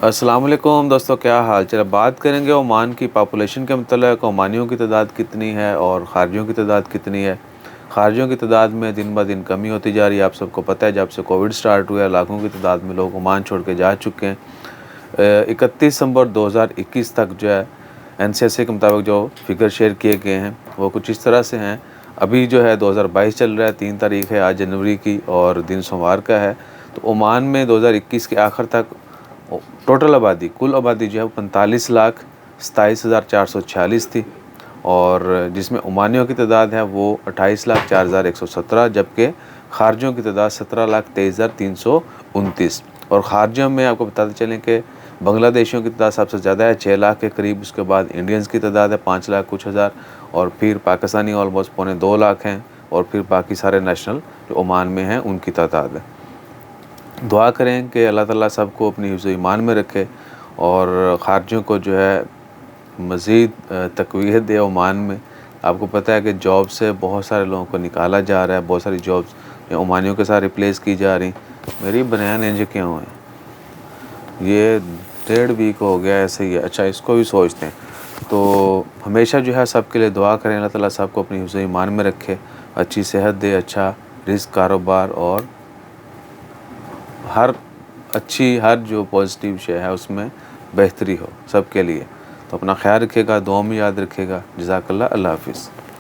अस्सलाम वालेकुम दोस्तों, क्या हाल चाल। बात करेंगे ओमान की पॉपुलेशन के मतलब ओमानियों की तादाद कितनी है और ख़ारजियों की तादाद कितनी है। ख़ारजियों की तादाद में दिन ब दिन कमी होती जा रही है। आप सबको पता है, जब से कोविड स्टार्ट हुआ है लाखों की तादाद में लोग ओमान छोड़ के जा चुके हैं। 31 दिसंबर 2021 तक जो है NCSA के मुताबिक जो फिगर शेयर किए गए हैं वो कुछ इस तरह से हैं। अभी जो है 2022 चल रहा है, 3 तारीख़ है आज जनवरी की और दिन सोमवार का है। तो ओमान में 2021 के आखिर तक टोटल आबादी, कुल आबादी जो है 45,27,446 थी और जिसमें ओमानियों की तादाद है वो 28,04,117, जबकि ख़ारजियों की तादाद 17,23,329। और ख़ारजियों में आपको बताते चलें कि बांग्लादेशियों की तादाद सबसे ज़्यादा है 6 लाख के करीब। उसके बाद इंडियंस की तादाद है 5 लाख कुछ हज़ार और फिर पाकिस्तानी ऑलमोस्ट 2.25 लाख हैं और फिर बाकी सारे नेशनल जो ओमान में हैं उनकी तादाद है। दुआ करें कि अल्लाह ताला सबको अपनी हिफ्ज़ ईमान में रखे और ख़ारजियों को जो है मज़ीद तक़वियत दे ओमान में। आपको पता है कि जॉब से बहुत सारे लोगों को निकाला जा रहा है, बहुत सारी जॉब्स ओमानियों के साथ रिप्लेस की जा रही। मेरी बनियान इंज क्यों है, ये 1.5 वीक हो गया ऐसे ही है। अच्छा, इसको भी सोचते हैं। तो हमेशा जो है सबके लिए दुआ करें, अल्लाह ताला सबको अपनी हिफ्ज़ ईमान में रखे, अच्छी सेहत दे, अच्छा रिज़्क़, कारोबार और हर जो पॉजिटिव शे है उसमें बेहतरी हो सबके लिए। तो अपना ख्याल रखिएगा, दुआ में याद रखिएगा। जज़ाकल्लाह, अल्लाह हाफ़िज़।